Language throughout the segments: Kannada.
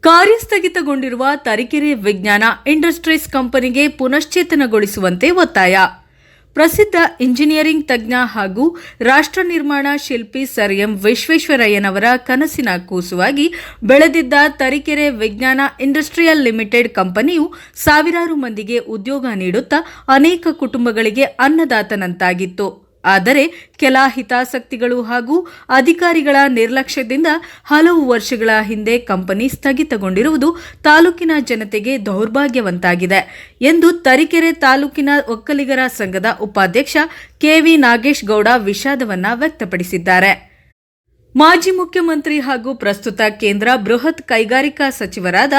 ಕಾರ್ಯ ಸ್ಥಗಿತಗೊಂಡಿರುವ ತರೀಕೆರೆ ವಿಜ್ಞಾನ ಇಂಡಸ್ಟ್ರೀಸ್ ಕಂಪನಿಗೆ ಪುನಶ್ಚೇತನಗೊಳಿಸುವಂತೆ ಒತ್ತಾಯ. ಪ್ರಸಿದ್ಧ ಇಂಜಿನಿಯರಿಂಗ್ ತಜ್ಞ ಹಾಗೂ ರಾಷ್ಟ್ರ ನಿರ್ಮಾಣ ಶಿಲ್ಪಿ ಸರ್ ಎಂ ವಿಶ್ವೇಶ್ವರಯ್ಯನವರ ಕನಸಿನ ಕೂಸುವಾಗಿ ಬೆಳೆದಿದ್ದ ತರೀಕೆರೆ ವಿಜ್ಞಾನ ಇಂಡಸ್ಟ್ರಿಯಲ್ ಲಿಮಿಟೆಡ್ ಕಂಪನಿಯು ಸಾವಿರಾರು ಮಂದಿಗೆ ಉದ್ಯೋಗ ನೀಡುತ್ತಾ ಅನೇಕ ಕುಟುಂಬಗಳಿಗೆ ಅನ್ನದಾತನಂತಾಗಿತ್ತು. ಆದರೆ ಕೆಲ ಹಿತಾಸಕ್ತಿಗಳು ಹಾಗೂ ಅಧಿಕಾರಿಗಳ ನಿರ್ಲಕ್ಷ್ಯದಿಂದ ಹಲವು ವರ್ಷಗಳ ಹಿಂದೆ ಕಂಪನಿ ಸ್ಥಗಿತಗೊಂಡಿರುವುದು ತಾಲೂಕಿನ ಜನತೆಗೆ ದೌರ್ಭಾಗ್ಯವಂತಾಗಿದೆ ಎಂದು ತರೀಕೆರೆ ತಾಲೂಕಿನ ಒಕ್ಕಲಿಗರ ಸಂಘದ ಉಪಾಧ್ಯಕ್ಷ ಕೆವಿ ನಾಗೇಶ್ ಗೌಡ ವಿಷಾದವನ್ನ ವ್ಯಕ್ತಪಡಿಸಿದ್ದಾರೆ. ಮಾಜಿ ಮುಖ್ಯಮಂತ್ರಿ ಹಾಗೂ ಪ್ರಸ್ತುತ ಕೇಂದ್ರ ಬೃಹತ್ ಕೈಗಾರಿಕಾ ಸಚಿವರಾದ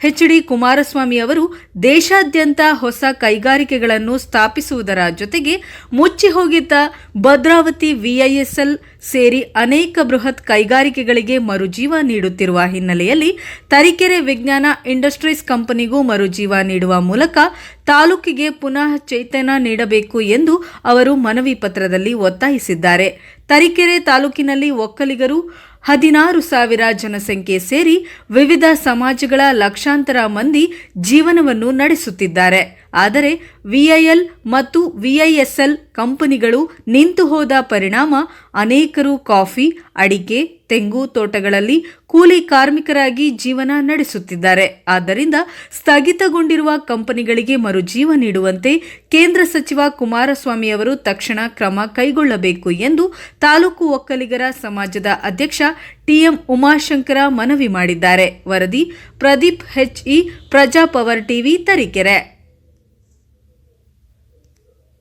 ಎಚ್.ಡಿ. ಕುಮಾರಸ್ವಾಮಿ ಅವರು ದೇಶಾದ್ಯಂತ ಹೊಸ ಕೈಗಾರಿಕೆಗಳನ್ನು ಸ್ಥಾಪಿಸುವುದರ ಜೊತೆಗೆ ಮುಚ್ಚಿ ಹೋಗಿದ್ದ ಭದ್ರಾವತಿ ವಿಐಎಸ್ಎಲ್ ಸೇರಿ ಅನೇಕ ಬೃಹತ್ ಕೈಗಾರಿಕೆಗಳಿಗೆ ಮರುಜೀವ ನೀಡುತ್ತಿರುವ ಹಿನ್ನೆಲೆಯಲ್ಲಿ ತರೀಕೆರೆ ವಿಜ್ಞಾನ ಇಂಡಸ್ಟ್ರೀಸ್ ಕಂಪನಿಗೂ ಮರುಜೀವ ನೀಡುವ ಮೂಲಕ ತಾಲೂಕಿಗೆ ಪುನಃ ಚೈತನ್ಯ ನೀಡಬೇಕು ಎಂದು ಅವರು ಮನವಿ ಪತ್ರದಲ್ಲಿ ಒತ್ತಾಯಿಸಿದ್ದಾರೆ. ತರೀಕೆರೆ ತಾಲೂಕಿನಲ್ಲಿ ಒಕ್ಕಲಿಗರು 16,000 ಜನಸಂಖ್ಯೆ ಸೇರಿ ವಿವಿಧ ಸಮಾಜಗಳ ಲಕ್ಷಾಂತರ ಮಂದಿ ಜೀವನವನ್ನು ನಡೆಸುತ್ತಿದ್ದಾರೆ. ಆದರೆ ವಿಐಎಲ್ ಮತ್ತು ವಿಐಎಸ್ಎಲ್ ಕಂಪನಿಗಳು ನಿಂತು ಹೋದ ಪರಿಣಾಮ ಅನೇಕರು ಕಾಫಿ, ಅಡಿಕೆ, ತೆಂಗು ತೋಟಗಳಲ್ಲಿ ಕೂಲಿ ಕಾರ್ಮಿಕರಾಗಿ ಜೀವನ ನಡೆಸುತ್ತಿದ್ದಾರೆ. ಆದ್ದರಿಂದ ಸ್ಥಗಿತಗೊಂಡಿರುವ ಕಂಪನಿಗಳಿಗೆ ಮರುಜೀವ ನೀಡುವಂತೆ ಕೇಂದ್ರ ಸಚಿವ ಕುಮಾರಸ್ವಾಮಿ ಅವರು ತಕ್ಷಣ ಕ್ರಮ ಕೈಗೊಳ್ಳಬೇಕು ಎಂದು ತಾಲೂಕು ಒಕ್ಕಲಿಗರ ಸಮಾಜದ ಅಧ್ಯಕ್ಷ ಟಿಎಂ ಉಮಾಶಂಕರ ಮನವಿ ಮಾಡಿದ್ದಾರೆ. ವರದಿ ಪ್ರದೀಪ್ ಎಚ್.ಇ. ಪ್ರಜಾ ಪವರ್ ಟಿವಿ ತರೀಕೆರೆ.